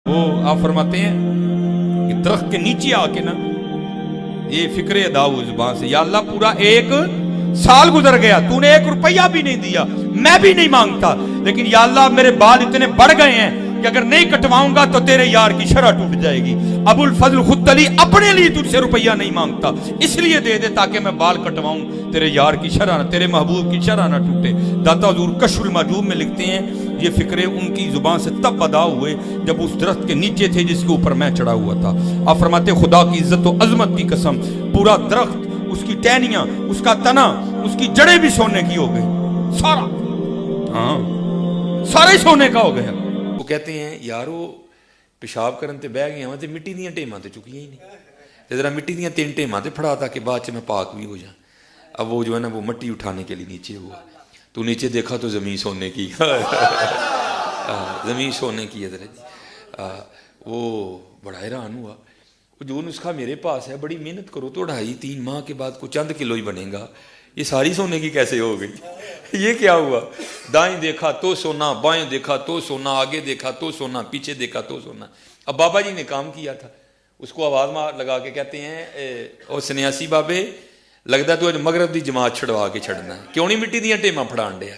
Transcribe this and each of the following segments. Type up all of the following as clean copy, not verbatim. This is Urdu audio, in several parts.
وہ آپ فرماتے ہیں کہ درخت کے نیچے آ کے نا یہ فکر ادا ہوئی زبان سے، یا اللہ پورا 1 سال گزر گیا، تو نے 1 روپیہ بھی نہیں دیا، میں بھی نہیں مانگتا، لیکن یا اللہ میرے بال اتنے بڑھ گئے ہیں کہ اگر نہیں کٹواؤں گا تو تیرے یار کی شرح ٹوٹ جائے گی۔ ابو الفضل خدلی اپنے لیے تجھ سے روپیہ نہیں مانگتا، اس لیے دے دے تاکہ میں بال کٹواؤں، تیرے یار کی شرح نہ، تیرے محبوب کی شرح نہ ٹوٹے۔ داتا حضور کشف المحجوب میں لکھتے ہیں یہ فکرے ان کی زبان سے تب ادا ہوئے جب اس درخت کے نیچے تھے جس کے اوپر میں چڑھا ہوا تھا۔ آپ فرماتے خدا کی عزت و عظمت کی قسم، پورا درخت، اس کی ٹہنیاں، اس کا تنا، اس کی جڑیں بھی سونے کی ہو گئی، سارا، ہاں سارا ہی سونے کا ہو گیا۔ وہ کہتے ہیں یارو پیشاب کرن تے بہ گئے ہاں تے مٹی دیاں ٹیماں تے چکیاں ہی نہیں، تے ذرا مٹی دیاں 3 ٹیماں تے پھڑا تاکہ بعد چ میں پاک بھی ہو جاؤں۔ اب وہ جو ہے نا وہ مٹی اٹھانے کے لیے نیچے ہوا، تو نیچے دیکھا تو زمین سونے کی، زمین سونے کی ہے جی۔ وہ بڑا حیران ہوا، جو نسخہ میرے پاس ہے بڑی محنت کرو تو 2.5-3 ماہ کے بعد کوئی چند کلو ہی بنے گا، یہ ساری سونے کی کیسے ہو گئی؟ یہ کیا ہوا؟ دائیں دیکھا تو سونا، بائیں دیکھا تو سونا، آگے دیکھا تو سونا، پیچھے دیکھا تو سونا۔ اب بابا جی نے کام کیا تھا، اس کو آواز لگا کے کہتے ہیں او سنیاسی بابے لگتا تو مغرب دی جماعت چھڑوا کے چھڑنا ہے، کیوں نہیں مٹی دیاں ٹیماں پھڑان دیا؟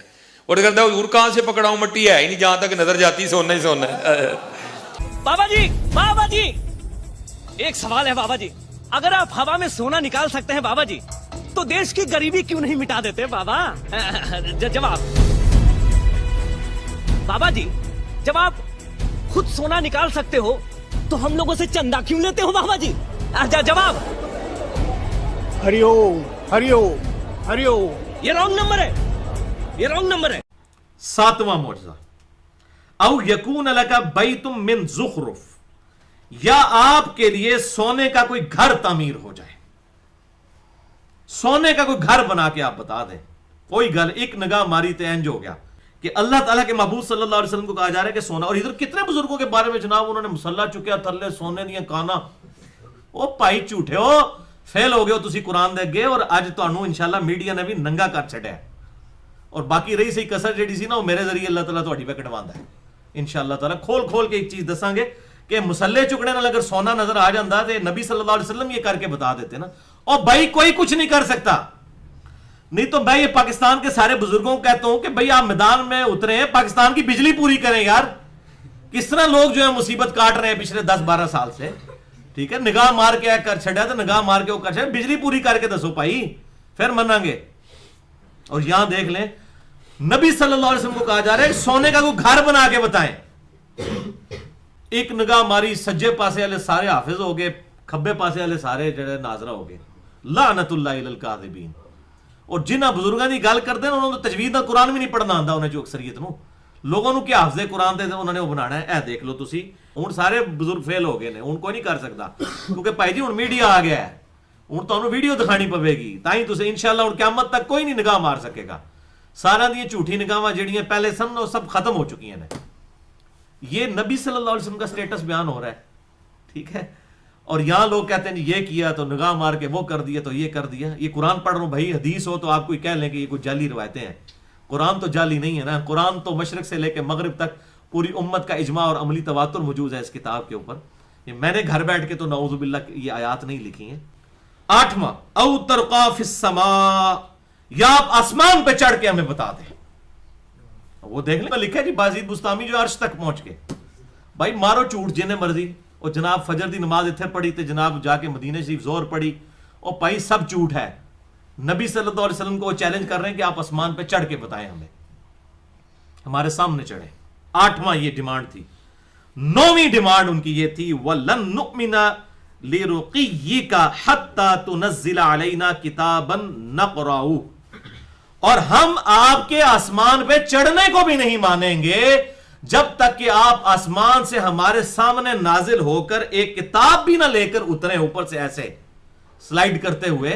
اور کہتا حضور کہاں سے پکڑاؤں، مٹی ہے ہی نہیں، جہاں تک نظر جاتی سونا ہی سونا ہے۔ بابا جی ایک سوال ہے بابا جی، اگر آپ ہوا میں سونا نکال سکتے ہیں بابا جی تو دیش کی غریبی کیوں نہیں مٹا دیتے بابا؟ جواب بابا جی، جب آپ خود سونا نکال سکتے ہو تو ہم لوگوں سے چندہ کیوں لیتے ہو بابا جی؟ جواب ہری اوم ہری اوم ہری اوم۔ یہ رانگ نمبر ہے، یہ رانگ نمبر ہے۔ 7واں معجزہ، او یکون لک بیت من زخرف، یا آپ کے لیے سونے کا کوئی گھر تعمیر ہو جائے، سونے کا کوئی گھر بنا کے آپ بتا دیں۔ کوئی گل ایک نگاہ ماری تے انج ہو گیا کہ اللہ تعالیٰ کے محبوب صلی اللہ علیہ وسلم کو کہا جا رہا ہے کہ سونا، اور ادھر کتنے بزرگوں کے بارے میں جناب انہوں نے مسلح چکیا تھلے سونے دیا کانا۔ او پائی جھوٹے ہو، فیل ہو گئے ہو تسی قرآن دے گئے، اور اج تانوں انشاءاللہ میڈیا نے بھی ننگا کر چھڑیا ہے، اور باقی رہی سی کسر جیڑی سی نا وہ میرے ذریعے اللہ تعالیٰ تہاڈی پہ کٹواندا ہے انشاءاللہ تعالیٰ۔ کھول کے ایک چیز دساں گے کہ مسلح چکنے نال اگر سونا نظر آ جاندہ تے نبی صلی اللہ علیہ وسلم یہ کر کے بتا دیتے نا، اور بھائی کوئی کچھ نہیں کر سکتا۔ نہیں تو میں یہ پاکستان کے سارے بزرگوں کو کہتا ہوں کہ بھائی آپ میدان میں اترے ہیں، پاکستان کی بجلی پوری کریں یار۔ کس طرح لوگ جو ہے مصیبت کاٹ رہے ہیں پچھلے 10-12 سال سے، ٹھیک ہے، نگاہ مار کے کر چھڑیا تو نگاہ مار کے وہ کر چھڑیا، بجلی پوری کر کے دسو بھائی، پھر منیں گے۔ اور یہاں دیکھ لیں نبی صلی اللہ علیہ وسلم کو کہا جا رہا ہے سونے کا کوئی گھر بنا کے بتائیں۔ ایک نگاہ ماری، سجے پاسے والے سارے حافظ ہو گئے، کھبے پاسے والے سارے جڑے ناظرہ ہو گئے، لعنت اللہ علی الکاذبین۔ اور جنہ بزرگاں دی گل کردے ہیں انہوں نے تجوید دا قرآن بھی نہیں پڑھنا آندا، انہیں جو اکثریت نو لوگوں نو کیا حافظ قرآن تے انہوں نے وہ بنانا ہے۔ اے دیکھ لو تسی ہن سارے بزرگ فیل ہو گئے نے، ہن کوئی نہیں کر سکتا، کیونکہ بھائی جی ہن میڈیا آ گیا ہے، ہن تانوں ویڈیو دکھانی پوے گی، تائیں تسی انشاءاللہ ہن قیامت تک کوئی نہیں نگاہ مار سکے گا۔ سارا دی جھوٹی نگاہاں جڑیاں پہلے سن وہ سب ختم ہو چکی ہیں۔ یہ نبی صلی اللہ علیہ وسلم کا سٹیٹس بیان ہو رہا ہے، ٹھیک ہے، اور یہاں لوگ کہتے ہیں یہ کیا تو نگاہ مار کے وہ کر دیا تو یہ کر دیا۔ یہ قرآن پڑھ رہا ہوں بھائی، حدیث ہو تو آپ کوئی کہہ لیں کہ یہ کوئی جعلی روایتیں ہیں، قرآن تو جعلی نہیں ہے نا۔ قرآن تو مشرق سے لے کے مغرب تک پوری امت کا اجماع اور عملی تواتر موجود ہے اس کتاب کے اوپر۔ یہ میں نے گھر بیٹھ کے تو نعوذ باللہ یہ آیات نہیں لکھی ہیں۔ 8واں، او ترقا فی السماء، یا آپ آسمان پہ چڑھ کے ہمیں بتا دیں۔ وہ دیکھ لیں لکھا ہے جی بازید بستامی جو عرش تک پہنچ کے، بھائی مارو جھوٹ جنہیں مرضی، اور جناب فجر دی نماز اتنے پڑھی تے جناب جا کے مدینہ شریف زور پڑھی، اور بھائی سب جھوٹ ہے۔ نبی صلی اللہ علیہ وسلم کو وہ چیلنج کر رہے ہیں کہ آپ آسمان پہ چڑھ کے بتائیں ہمیں، ہمارے سامنے چڑھیں۔ 8واں یہ ڈیمانڈ تھی۔ 9ویں ڈیمانڈ ان کی یہ تھی وَلَن نُؤْمِنَ لِرُقِيِّكَ حَتَّى تُنَزِّلَ عَلَيْنَا كِتَابًا نَقْرَأُهُ، اور ہم آپ کے آسمان پہ چڑھنے کو بھی نہیں مانیں گے جب تک کہ آپ آسمان سے ہمارے سامنے نازل ہو کر ایک کتاب بھی نہ لے کر اتریں، اوپر سے ایسے سلائیڈ کرتے ہوئے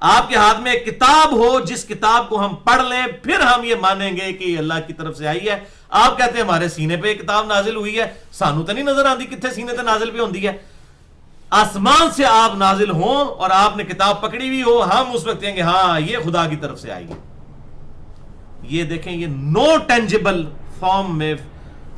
آپ کے ہاتھ میں ایک کتاب ہو جس کتاب کو ہم پڑھ لیں، پھر ہم یہ مانیں گے کہ یہ اللہ کی طرف سے آئی ہے۔ آپ کہتے ہیں ہمارے سینے پہ ایک کتاب نازل ہوئی ہے، سانو تو نہیں نظر آتی کتنے سینے تے نازل پہ ہوندی ہے۔ آسمان سے آپ نازل ہوں اور آپ نے کتاب پکڑی ہوئی ہو، ہم اس وقت کہیں گے ہاں یہ خدا کی طرف سے آئی ہے۔ یہ دیکھیں، یہ نو ٹینجیبل فارم میں